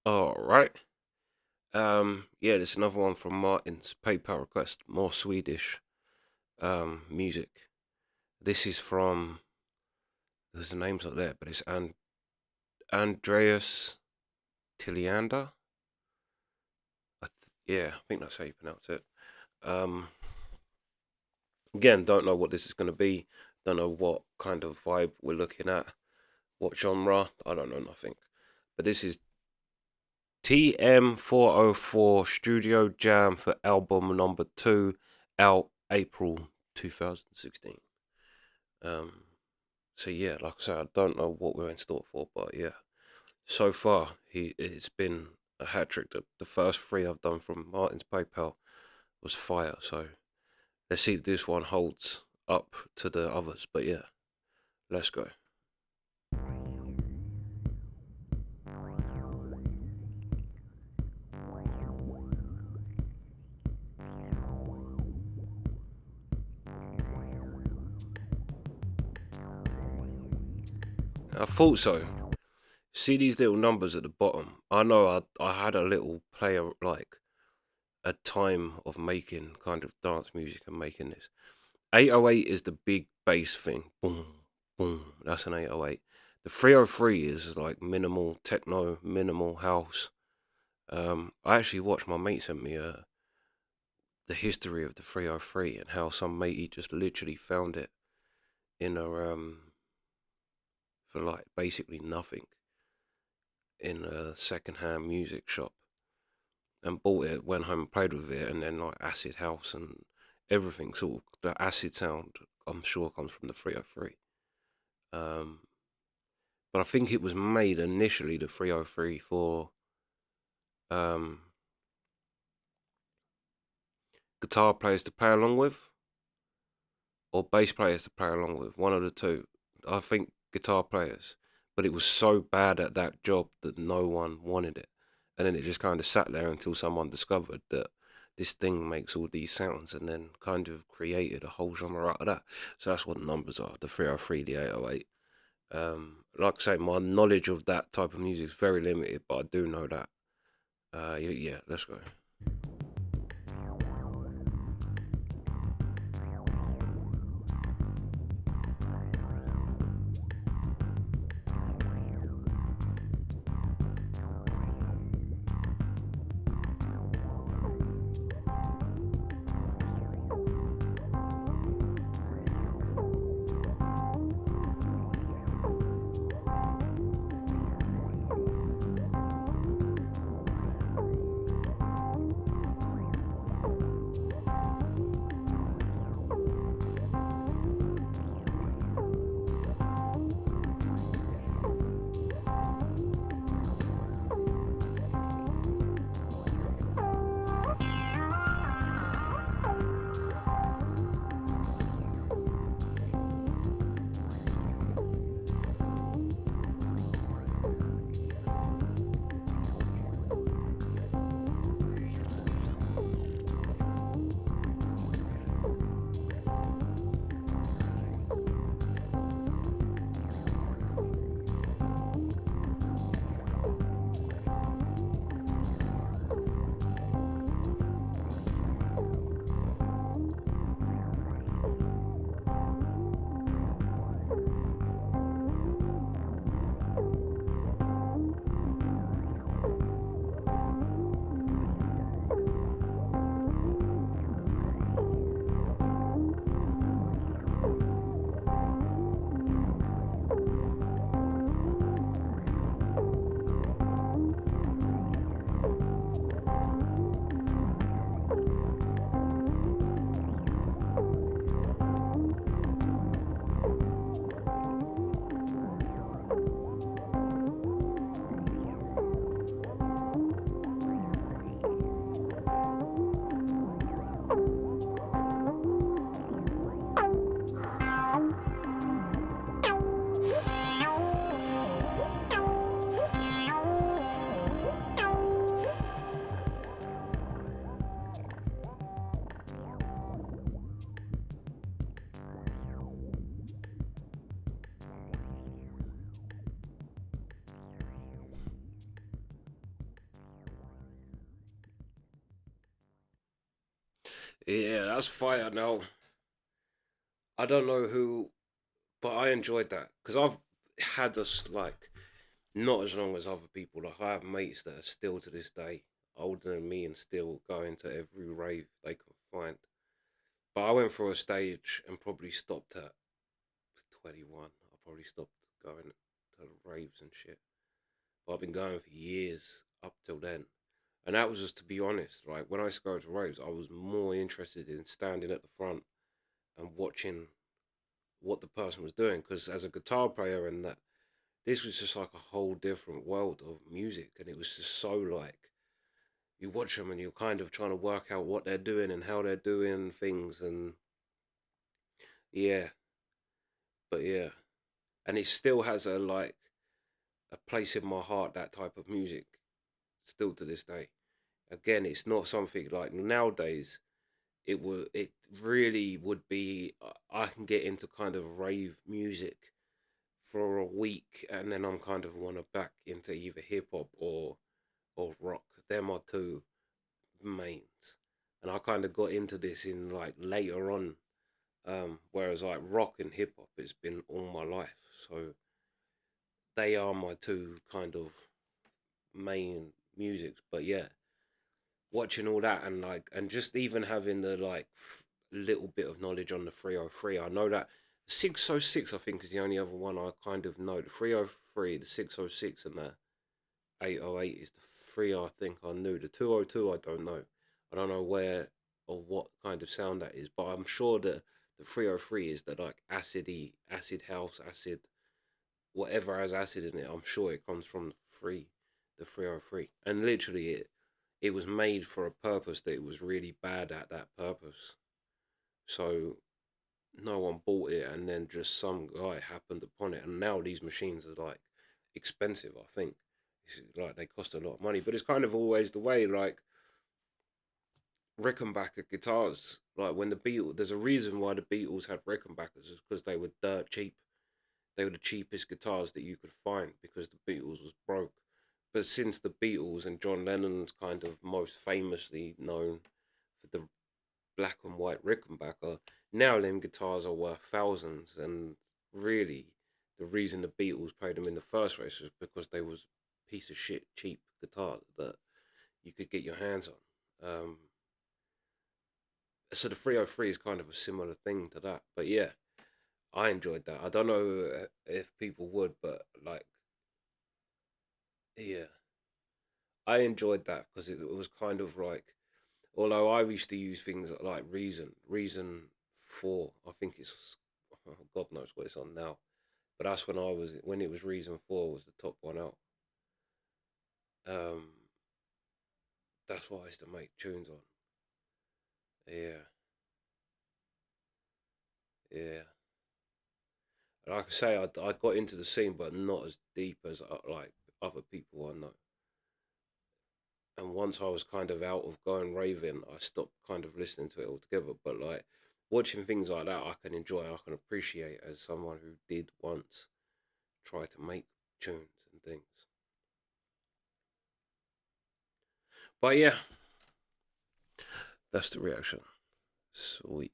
All right. Yeah, there's another one from Martin's PayPal request. More Swedish music. This is from there's the names not there, but it's Andreas Tilliander. Yeah, I think that's how you pronounce it. Um, again, don't know what this is going to be. Don't know what kind of vibe we're looking at. What genre? I don't know nothing. But this is TM404 Studio Jam for album number 2, out April 2016. Um, so yeah, like I said, I don't know what we're in store for, but yeah, so far it's been a hat trick. The first three I've done from Martin's PayPal was fire. So let's see if this one holds up to the others. But yeah, let's go. I thought so. See these little numbers at the bottom. I know I had a little player like a time of making kind of dance music and making this. 808 is the big bass thing. Boom, boom. That's an 808. The 303 is like minimal techno, minimal house. I actually watched my mate sent me the history of the 303 and how some matey just literally found it in a for like basically nothing in a second-hand music shop and bought it, went home and played with it, and then like acid house and everything. Sort of the acid sound, I'm sure, comes from the 303. Um, but I think it was made initially the 303 for um, guitar players to play along with or bass players to play along with, one of the two. I think guitar players, but it was so bad at that job that no one wanted it, and then it just kind of sat there until someone discovered that this thing makes all these sounds, and then kind of created a whole genre out of that. So that's what the numbers are: the 303, the 808. Like I say, my knowledge of that type of music is very limited, but I do know that. Yeah, let's go. Yeah, that's fire. Now I don't know who, but I enjoyed that because I've had us like not as long as other people. Like I have mates that are still to this day older than me and still going to every rave they can find. But I went through a stage and probably stopped at 21. I probably stopped going to raves and shit. But I've been going for years up till then. And that was just to be honest, right? When I used to go to raves, I was more interested in standing at the front and watching what the person was doing. Because as a guitar player and that, this was just like a whole different world of music. And it was just so like, you watch them and you're kind of trying to work out what they're doing and how they're doing things. And yeah, but yeah. And it still has a like, a place in my heart, that type of music, still to this day. Again, it's not something like nowadays. It really would be. I can get into kind of rave music for a week, and then I'm kind of want to back into either hip hop or rock. They're my two mains, and I kind of got into this in like later on. Whereas like rock and hip hop, it's been all my life, so they are my two kind of main musics. But yeah, watching all that and like and just even having the like little bit of knowledge on the 303. I know that 606 I think is the only other one I kind of know. The 303, the 606 and the 808 is the three I think I knew. The 202 I don't know. I don't know where or what kind of sound that is, but I'm sure that the 303 is the like acidy, acid house, acid whatever has acid in it. I'm sure it comes from the 303. And literally it was made for a purpose that it was really bad at that purpose. So no one bought it, and then just some guy happened upon it. And now these machines are like expensive. I think it's like they cost a lot of money, but it's kind of always the way. Like Rickenbacker guitars, like when the Beatles, there's a reason why the Beatles had Rickenbackers, is because they were dirt cheap. They were the cheapest guitars that you could find because the Beatles was broke. But since the Beatles and John Lennon's kind of most famously known for the black and white Rickenbacker, now them guitars are worth thousands. And really, the reason the Beatles played them in the first place was because they was piece of shit cheap guitar that you could get your hands on. So the 303 is kind of a similar thing to that. But yeah, I enjoyed that. I don't know if people would, but like, yeah, I enjoyed that because it was kind of like, although I used to use things like Reason 4, I think it's, God knows what it's on now, but that's when it was Reason 4 was the top one out. Um, that's what I used to make tunes on. Yeah, yeah. And like I say, I got into the scene, but not as deep as like other people I know. And once I was kind of out of going raving, I stopped kind of listening to it altogether. But like watching things like that, I can enjoy, I can appreciate as someone who did once try to make tunes and things. But yeah, that's the reaction. Sweet.